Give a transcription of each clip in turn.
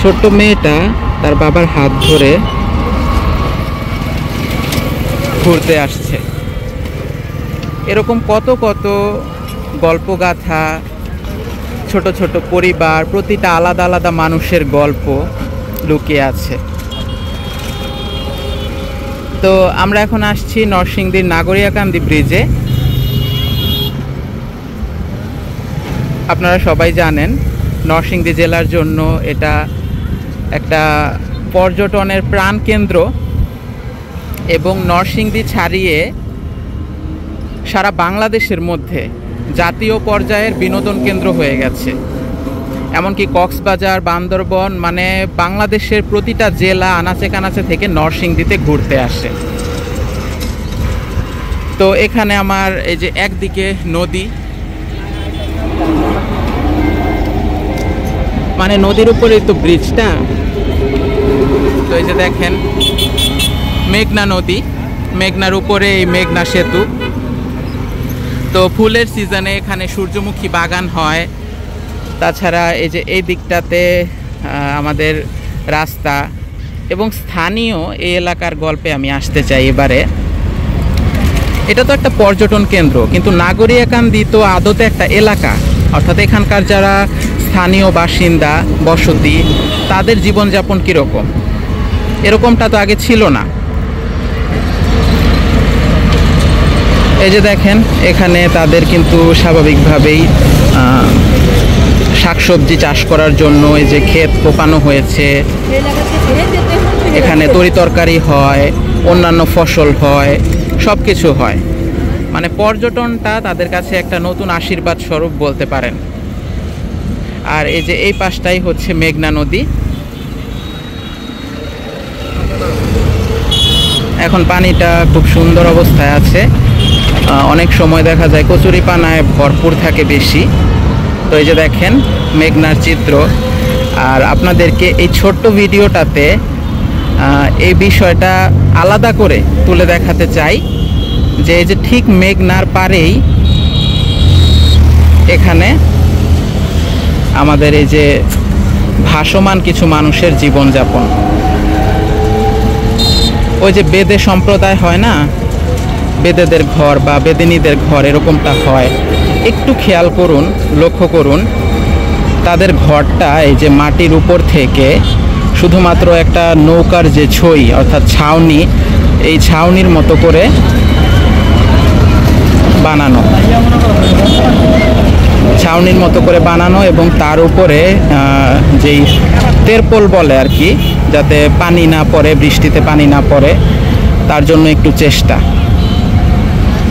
ছোট্ট মেয়েটা তার বাবার হাত ধরে ঘুরতে আসছে। এরকম কত কত গল্পগাথা, ছোট ছোট পরিবার, প্রতিটা আলাদা আলাদা মানুষের গল্প লুকিয়ে আছে। তো আমরা এখন আসছি নরসিংদীর নাগরিয়াকান্দি ব্রিজে। আপনারা সবাই জানেন নরসিংদী জেলার জন্য এটা একটা পর্যটনের প্রাণকেন্দ্র এবং নরসিংদী ছাড়িয়ে সারা বাংলাদেশের মধ্যে জাতীয় পর্যায়ের বিনোদন কেন্দ্র হয়ে গেছে। এমনকি কক্সবাজার, বান্দরবন, মানে বাংলাদেশের প্রতিটা জেলা আনাচে কানাচে থেকে নরসিংদীতে ঘুরতে আসে। তো এখানে আমার এই যে একদিকে নদী, মানে নদীর উপরেই তো ব্রিজটা। তো এই যে দেখেন মেঘনা নদী, মেঘনার উপরে এই মেঘনা সেতু। তো ফুলের সিজনে এখানে সূর্যমুখী বাগান হয়। তাছাড়া এই যে এই দিকটাতে আমাদের রাস্তা এবং স্থানীয় এই এলাকার গল্পে আমি আসতে চাই এবারে। এটা তো একটা পর্যটন কেন্দ্র, কিন্তু নাগরিয়াকান্দি তো আদতে একটা এলাকা, অর্থাৎ এখানকার যারা স্থানীয় বাসিন্দা, বসতি, তাদের জীবনযাপন কীরকম, এরকমটা তো আগে ছিল না। এই যে দেখেন এখানে তাদের কিন্তু স্বাভাবিকভাবেই শাকসবজি চাষ করার জন্য এই যে ক্ষেত কোপানো হয়েছে। এখানে তরিতরকারি হয়, অন্যান্য ফসল হয়, সব কিছু হয়। মানে পর্যটনটা তাদের কাছে একটা নতুন আশীর্বাদ স্বরূপ বলতে পারেন। আর এই যে এই পাশটাই হচ্ছে মেঘনা নদী। এখন পানিটা খুব সুন্দর অবস্থায় আছে। অনেক সময় দেখা যায় কচুরিপানায় ভরপুর থাকে বেশি। তো এই যে দেখেন মেঘনার চিত্র। আর আপনাদেরকে এই ছোট্ট ভিডিওটাতে এই বিষয়টা আলাদা করে তুলে দেখাতে চাই যে এই যে ঠিক মেঘনার পাড়েই এখানে আমাদের এই যে ভাসমান কিছু মানুষের জীবনযাপন। ওই যে বেদে সম্প্রদায় হয় না, বেদেদের ঘর বা বেদিনীদের ঘর, এরকমটা হয়। একটু খেয়াল করুন, লক্ষ্য করুন, তাদের ঘরটা এই যে মাটির উপর থেকে শুধুমাত্র একটা নৌকার যে ছই অর্থাৎ ছাউনি, এই ছাউনির মতো করে বানানো, ছাউনির মতো করে বানানো এবং তার উপরে যেই তেরপল বলে আর কি, যাতে পানি না পড়ে, বৃষ্টিতে পানি না পড়ে, তার জন্য একটু চেষ্টা।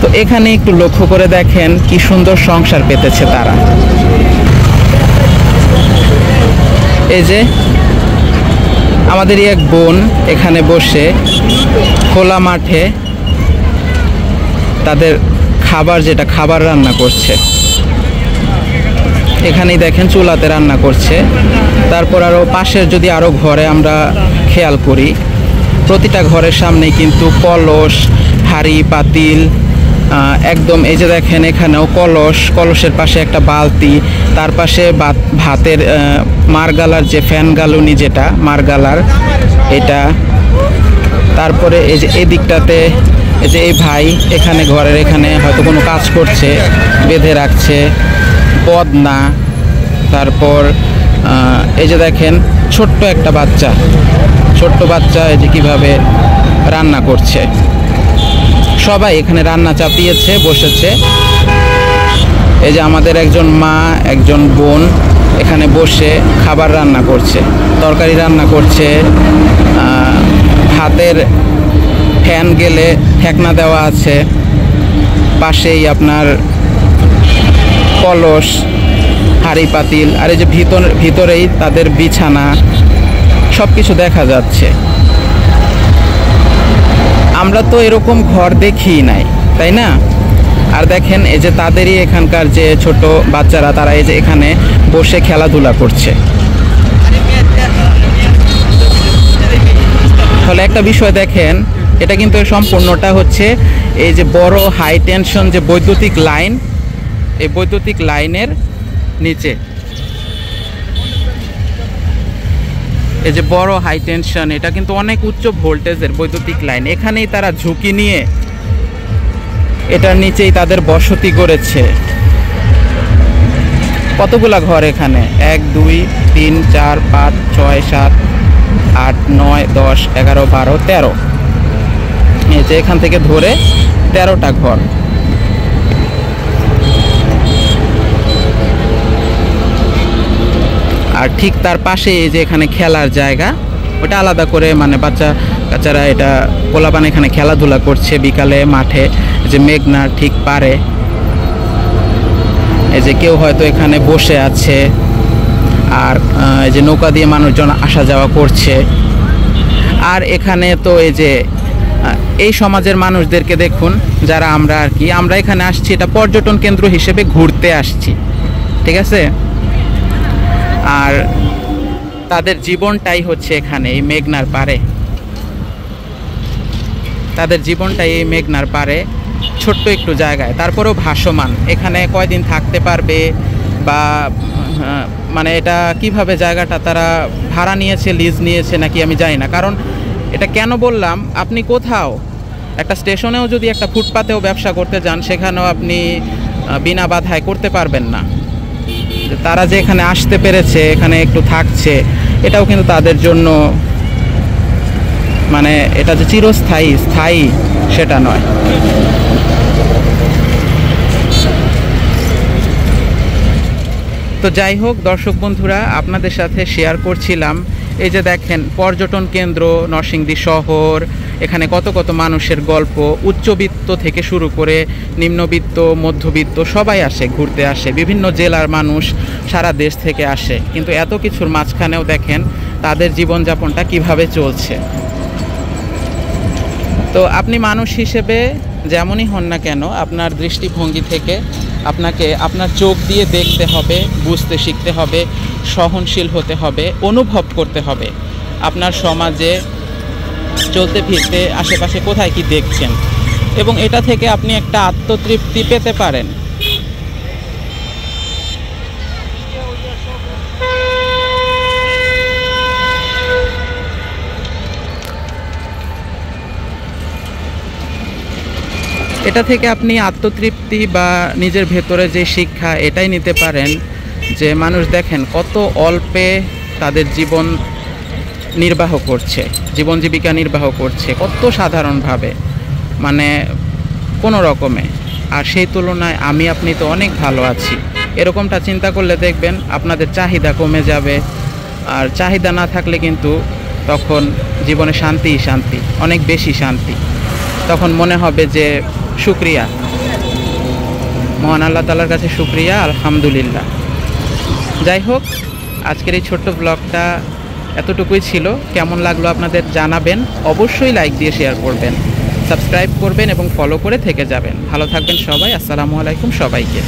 তো এখানে একটু লক্ষ্য করে দেখেন কি সুন্দর সংসার পেতেছে তারা। এই যে আমাদেরই এক বোন এখানে বসে খোলা মাঠে তাদের খাবার, যেটা খাবার রান্না করছে। এখানেই দেখেন চুলাতে রান্না করছে। তারপর আরও পাশের যদি আরও ঘরে আমরা খেয়াল করি, প্রতিটা ঘরের সামনেই কিন্তু কলস, হাঁড়ি, পাতিল, একদম এই যে দেখেন এখানেও কলস, কলসের পাশে একটা বালতি, তার পাশে ভাতের মারগালার যে ফ্যান গালুনি, যেটা মারগালার এটা। তারপরে এই যে এই দিকটাতে এই যে এই ভাই এখানে ঘরের এখানে হয়তো কোনো কাজ করছে, বেঁধে রাখছে বদনা। তারপর এই যে দেখেন ছোট্ট একটা বাচ্চা, ছোট্ট বাচ্চা এই যে কীভাবে রান্না করছে। সবাই এখানে রান্না চাপিয়েছে, বসেছে। এই যে আমাদের একজন মা, একজন বোন এখানে বসে খাবার রান্না করছে, তরকারি রান্না করছে। হাতের ফ্যান গেলে ঠেকনা দেওয়া আছে, পাশেই আপনার কলস, হাঁড়ি, পাতিল। আর এই যে ভিতরেই তাদের বিছানা, সব কিছু দেখা যাচ্ছে। আমরা তো এরকম ঘর দেখিই নাই, তাই না? আর দেখেন এই যে তাদেরই এখানকার যে ছোট বাচ্চারা, তারা এই যে এখানে বসে খেলাধুলা করছে। তাহলে একটা বিষয় দেখেন, এটা কিন্তু সম্পূর্ণটা হচ্ছে এই যে বড় হাই টেনশন যে বৈদ্যুতিক লাইন, এই বৈদ্যুতিক লাইনের নিচে। এই যে বড় হাই টেনশন, এটা কিন্তু অনেক উচ্চ ভোল্টেজের বৈদ্যুতিক লাইন। এখানেই তারা ঝুঁকি নিয়ে এটার নিচেই তাদের বসতি করেছে। কতগুলা ঘর এখানে? 1 2 3 4 5 6 7 8 9 10 11 12 13। এই যে এখান থেকে ধরে 13টা ঘর। আর ঠিক তার পাশে এই যে এখানে খেলার জায়গা, ওটা আলাদা করে মানে বাচ্চারা এটা পোলাপান এখানে খেলাধুলা করছে বিকালে মাঠে। যে মেঘনার ঠিক পারে এই যে কেউ হয়তো এখানে বসে আছে, আর এই যে নৌকা দিয়ে মানুষজন আসা যাওয়া করছে। আর এখানে তো এই যে এই সমাজের মানুষদেরকে দেখুন, যারা আমরা আর কি, আমরা এখানে আসছি এটা পর্যটন কেন্দ্র হিসেবে ঘুরতে আসছি, ঠিক আছে। আর তাদের জীবনটাই হচ্ছে এখানে এই মেঘনার পারে, তাদের জীবনটাই এই মেঘনার পারে, ছোট্ট একটু জায়গায়, তারপরেও ভাসমান। এখানে কয়দিন থাকতে পারবে বা মানে এটা কিভাবে জায়গাটা তারা ভাড়া নিয়েছে, লিজ নিয়েছে নাকি আমি জানি না। কারণ এটা কেন বললাম, আপনি কোথাও একটা স্টেশনেও যদি একটা ফুটপাতেও ব্যবসা করতে যান, সেখানেও আপনি বিনা বাধায় করতে পারবেন না। তারা যে এখানে আসতে পেরেছে, এখানে একটু থাকছে, এটাও কিন্তু তাদের জন্য মানে এটা যে চিরস্থায়ী স্থায়ী সেটা নয়। তো যাই হোক দর্শক বন্ধুরা, আপনাদের সাথে শেয়ার করছিলাম এই যে দেখেন পর্যটন কেন্দ্র নরসিংদী শহর, এখানে কত কত মানুষের গল্প, উচ্চবিত্ত থেকে শুরু করে নিম্নবিত্ত মধ্যবিত্ত সবাই আসে, ঘুরতে আসে, বিভিন্ন জেলার মানুষ সারা দেশ থেকে আসে। কিন্তু এত কিছুর মাঝখানেও দেখেন তাদের জীবনযাপনটা কিভাবে চলছে। তো আপনি মানুষ হিসেবে যেমনই হন না কেন, আপনার দৃষ্টিভঙ্গি থেকে আপনাকে আপনার চোখ দিয়ে দেখতে হবে, বুঝতে শিখতে হবে, সহনশীল হতে হবে, অনুভব করতে হবে আপনার সমাজে চলতে ফিরতে আশেপাশে কোথায় কি দেখছেন, এবং এটা থেকে আপনি একটা আত্মতৃপ্তি পেতে পারেন। এটা থেকে আপনি আত্মতৃপ্তি বা নিজের ভেতরে যে শিক্ষা, এটাই নিতে পারেন যে মানুষ দেখেন কত অল্পে তাদের জীবন নির্বাহ করছে, জীবন জীবিকা নির্বাহ করছে কত সাধারণভাবে, মানে কোনো রকমে। আর সেই তুলনায় আমি আপনি তো অনেক ভালো আছি। এরকমটা চিন্তা করলে দেখবেন আপনাদের চাহিদা কমে যাবে। আর চাহিদা না থাকলে কিন্তু তখন জীবনে শান্তিই শান্তি, অনেক বেশি শান্তি। তখন মনে হবে যে শুকরিয়া, মহান আল্লাহ তাআলার কাছে শুকরিয়া, আলহামদুলিল্লাহ। যাই হোক, আজকের এই ছোট্ট ব্লগটা এতটুকুই ছিল। কেমন লাগলো আপনাদের জানাবেন, অবশ্যই লাইক দিয়ে শেয়ার করবেন, সাবস্ক্রাইব করবেন এবং ফলো করে থেকে যাবেন। ভালো থাকবেন সবাই। আসসালামু আলাইকুম সবাইকে।